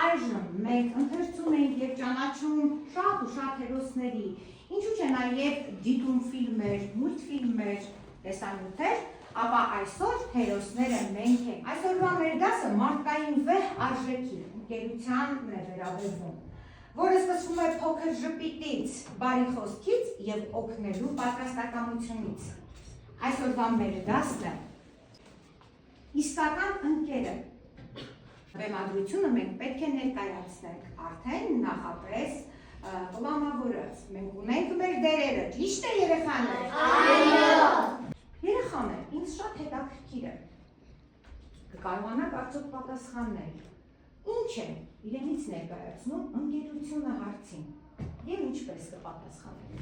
այժմ մենք ընթերցում ենք և ճանաչում շատ ու շատ հերոսների, ինչու չէ նաև դիտում ֆիլմեր, մուլտֆիլմեր, տեսանյութեր, ապա այսօր հերոսները մենք ենք։ Այսօրվա մեր դասը մարդկային վեհ արժեքի ընկերությանն է վերաբերվում, որը սկսվում է փոքր ժպիտից, բարի խոսքից և օգնելու պատրաստակամությունից։ Այսօրվա մեր դասն է իսկական ընկերը։ Բեմադրությունը մենք պետք է ներկայացնենք արդեն նախապես պլանավորած։ Մենք ունենք մեր դերերը, ճիշտ է երեխաներ։ Այո։ Երեխաներ, ինձ շատ հետաքրքիր է։ Կկարողանաք արդյոք պատասխանել։ Ինչ է իրենից ներկայացնում ընկերությունը հարցին և ինչպես կպատասխանեք։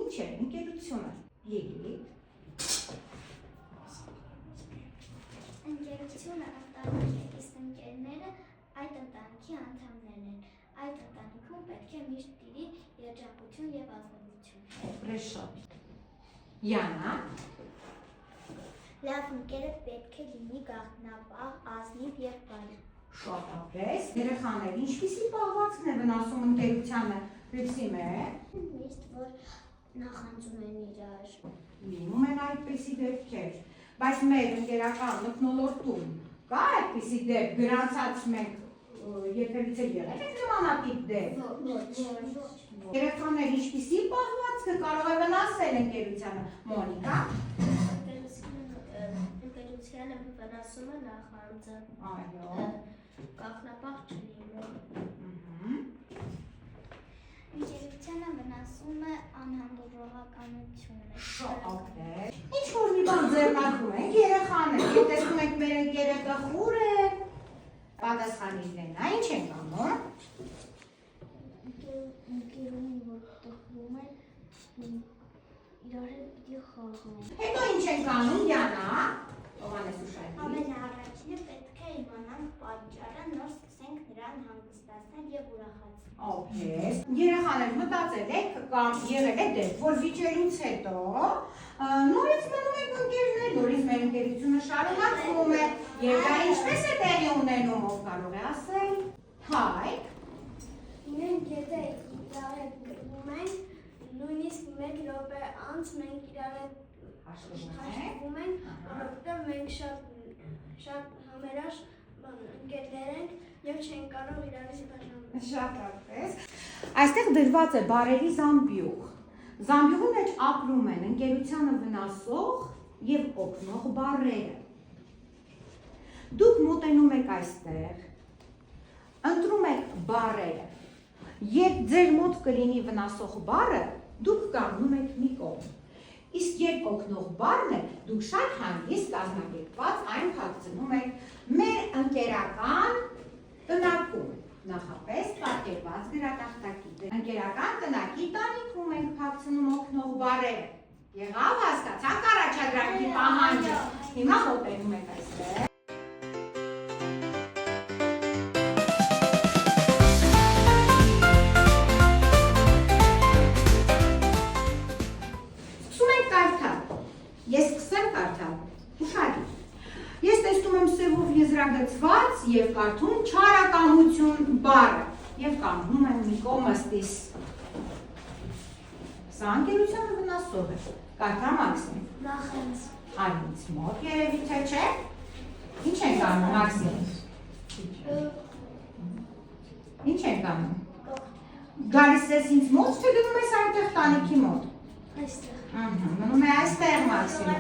Ինչ է ընկերությունը։ Լիլիթ։ Ընկերությունը ընտանիք է, իսկ ընկերները այդ ընտանիքի անդամներն են։ Այդ ընտանիքում պետք է միշտ տիրի երջանկություն և ազնվություն։ Хорошо. Յանա։ Լավ ընկերը պետք է լինի գաղտնապահ, ազնիվ և բարի։ Շատապես։ Երեխաներ, ինչպիսի պահվածքն է վնասում ընկերությանը, Հյուսիմե։ Միշտ որ նախանձում են իրար։ Լինում են այդպիսի դեպքեր, բայց մեր ընկերական մթնոլորտում կա այդպիսի դեպք, գրանցած մենք երբևիցե եղել եք նմանատիպ դեպք։ Երեխաներ, ինչպիսի պահվածքը կարող է վնասել ընկերությանը, Մոնիկա։ Ընկերությանը վնասում է նախանձը։ Այո։ Գաղտնապահ չլինում։ Ընկերությանը վնասում է անհանդուրժողականությունը։ Շատապեր։ Ինչ որ մի բան ձեռնարկում ենք, երեխաներ, և տեսնում ենք մեր ընկերը տխուր է, պատասխանիչներն, ինչ ենք անում։ Ընկերունի որ տխրում են, իրար հետ պիտի խաղան։ Հետո ինչ ենք անում, Յանա, Հովհաննես ու Շայմի։ Ամենաառաջինը պետք է իմանանք պատճառը, նոր սկսենք նրան հանգստացնել և ուրախացնել։ Okay. Երեխաներ մտածել եք կամ եղել է դեպք, որ վիճելուց հետո նորից մնում եք ընկերներ, նորից մեր ընկերությունը շարունակվում է, և դա ինչպես է տեղի ունենում, ով կարող է ասել։ Հայք։ Մենք եթե իրար հետ գրվում ենք, նույնիսկ մեկ րոպե անց մենք իրար հետ հաշտվում ենք, որովհետև մենք շատ համերաշ ընկերներ ենք և չենք կարող իրարից բաժանվել։ Շատապես։ Այստեղ դրված է բարերի զամբյուղ։ Զամբյուղի մեջ ապրում են ընկերությանը վնասող և օգնող բառերը։ Դուք մոտենում եք այստեղ, ընտրում եք բառերը։ Երբ ձեր մոտ կլինի վնասող բառը, դուք կանգնում եք մի կողմ։ Իսկ երբ օգնող բառն է, դուք շատ հանգիստ կազմակերպված այն փակցնում եք մեր ընկերական տնակում, նախապես պատկերված գրատախտակի։ Ընկերական տնակի տանիքում ենք փակցնում օգնող բառերը։ Եղավ, հասկացաք առաջադրանքի պահանջը։ Հիմա մոտենում եք այստեղ։ Սկսում ենք կարդալ։ Ես սկսեմ կարդալ։ Ուշադիր։ Ես տեսնում եմ սևով եզրագծված և կարդում չարակամություն բառը և կանգնում եմ մի կողմստիս։ Սա ընկերությանը վնասող է։ Կարդա Մաքսիմ։ Նախանձ։ Այնից մոտ երևի թե չէ։ Ինչ ենք անում, Մաքսիմ։ Ինչ ենք անում։ Գալիս ես ինձ մոտ, թե գնում ես այնտեղ տանիքի մոտ։ Այստեղ։ Մնում է այստեղ Մաքսիմ։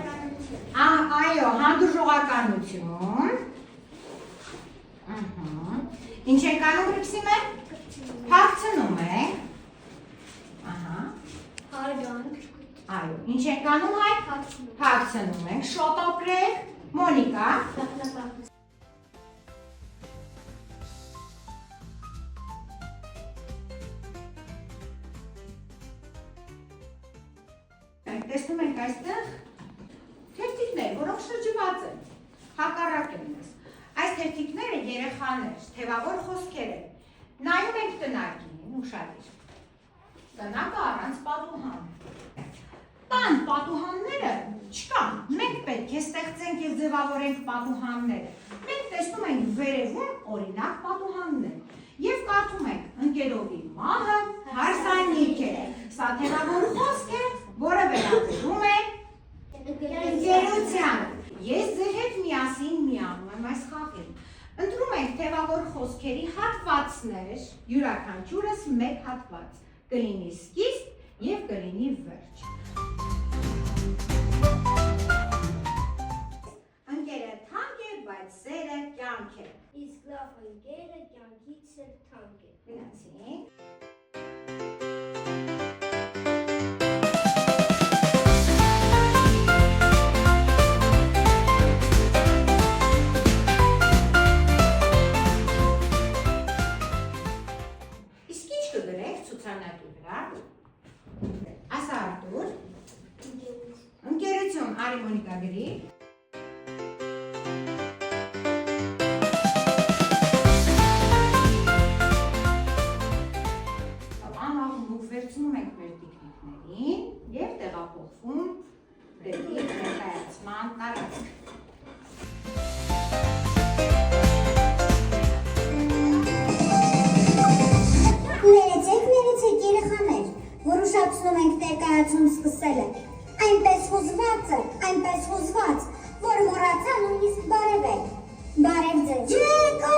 Այո, հանդուրժողականություն։ Ինչ ենք անում, Հյուսիմե։ Փակցնում ենք։ Հարգանք։ Այո, ինչ ենք անում, Հայկ։ Փակցնում ենք, շոտոպրեք, Մոնիկա։ Գաղտնապահ։ Տեսնում ենք այստեղ թերթիկներ, որոնք շրջված են, հակառակ են մեզ։ Այս թերթիկները երեխաներ, թևավոր խոսքեր են։ Նայում ենք տնակին, ուշադիր։ Տնակը առանց պատուհան։ Տան պատուհանները չկան, մենք պետք է ստեղծենք և ձևավորենք պատուհանները։ Մենք տեսնում ենք վերևում օրինակ սա թևավոր խոսք է, որը վերաբերում է ընկերության։ Ես ձեր հետ միասին միանում եմ այս խաղին։ Ընտրում ենք թևավոր խոսքերի հատվածներ, յուրաքանչյուրս մեկ հատված, կլինի սկիզբ և կլինի վերջ։ Ընկերը թանկ է, բայց սերը կյանք է։ Իսկ լավ ընկերը կյանքից էլ թանկ է։ Գնացինք։ Իսկ ինչ կգրեք ցուցանակի վրա։ Ասա Արտուր, ընկերություն Արի Մոնիկա գրի։ Վերցնում ենք մեր տիկնիկներին և տեղափոխվում դեպի ներկայացման տարածք։ Ներեցեք երեխաներ, որ ուշացնում ենք ներկայացում սկսել է։ Այնպես հուզված, որ մոռացա նույնիսկ բարևել։ Բարև ձեզ։ Ջեյկո,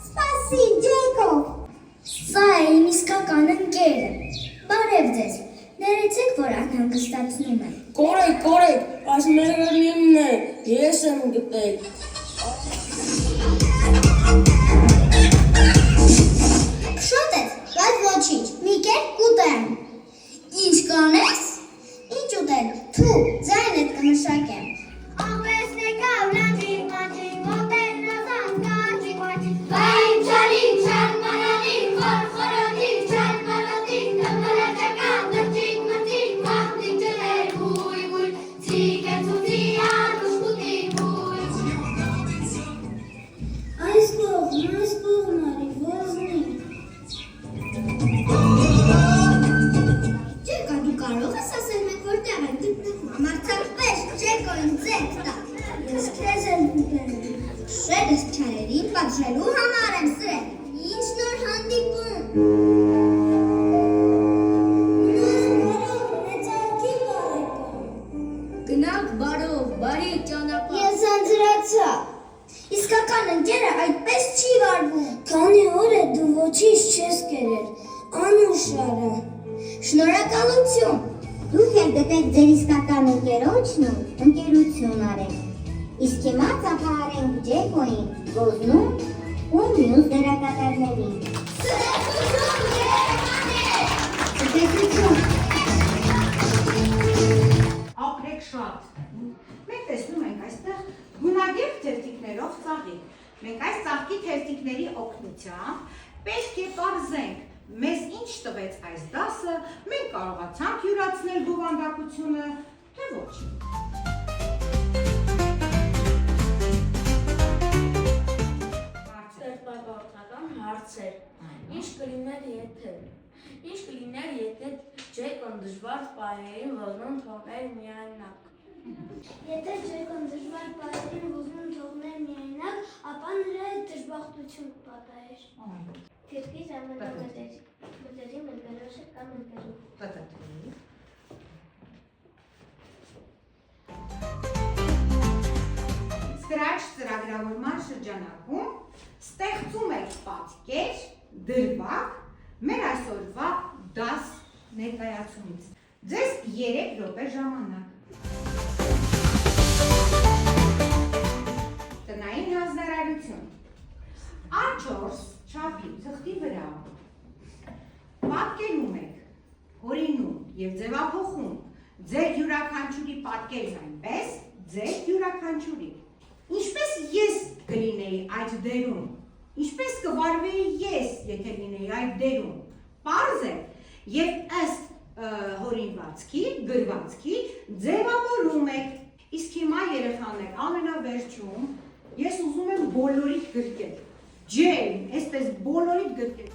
սպասի, Ջեյկո։ Սա է իմ իսկական ընկերը։ Բարև ձեզ։ Ներեցեք, որ անհանգստացնում եմ։ Կորեք, այս Մերլինն է, ես եմ գտել։ Շատ ես, բայց ոչինչ, մի կերպ կուտեմ։ Ինչ կանես։ Ինչ ուտել, թու, ձայնդ կմշակեմ։ Այս կողմ արի, ոզնի։ Ջեկո, դու կարող ես ասել մեկ որտեղ են գտնվում։ Համարձակվես, Ջեկո, ինձ ձեռք տա։ Ես քեզ եմ ուտել։ Շետ ես չարերին պատժելու համար եմ սրել։ Ինչ նոր հանդիպում։ Գնանք բարով, բարի ճանապարհ։ Ես անձրացա։ Իսկական ընկերը այդպես չի վարվում։ Քանի օր է դու ոչինչ չես կերել, անուշարը։ Շնորհակալություն։ Դուք էլ գտեք ձեր իսկական ընկերոջն ու ընկերություն արեք։ Իսկ հիմա ծափահարենք Ջեկոյին, Ոզնուն ու մյուս դերակատարներին։ Ցտեսություն։ Ապրեք շատ։ Մենք տեսնում ենք այստեղ գունագեղ թերթիկներով ծաղիկ։ Մենք այս ծաղկի թերթիկների օգնությամբ պետք է պարզենք, մեզ ինչ տվեց այս դասը, մենք կարողացանք յուրացնել բովանդակությունը, թե ոչ։ Ստեղծագործական հարցեր։ Ինչ կլիներ, եթե Ջեկոն դժվար պահերին Ոզնուն թողներ միայնակ։ Եթե Ջեկոն դժվար պահերին Ոզնուն թողներ միայնակ, ապա նրա հետ դժբախտություն կպատահեր։ Քրկից ամենամտերի մնկերոշը կամ ընկերու։ Scratch ծրագրավորման շրջանակում ստեղծում եք պատկեր, դրվագ մեր այսօրվա դաս ներկայացումից։ Ձեզ 3 րոպե ժամանակ։ Տնային հանձնարարություն։ A4 չափի թղթի վրա պատկերում եք, հորինում և ձևափոխում ձեր յուրաքանչյուրի պատկերն այնպես, ձեր յուրաքանչյուրի։ Ինչպես ես կլինեի այդ դերում, ինչպես կվարվեի ես, եթե լինեի այդ դերում, պարզ է և ըստ հորինվածքի, գրվածքի ձևավորում եք։ Իսկ հիմա երեխաներ, ամենավերջում ես ուզում եմ բոլորիդ գրկել, ջեյն, այսպես բոլորիդ գրկել։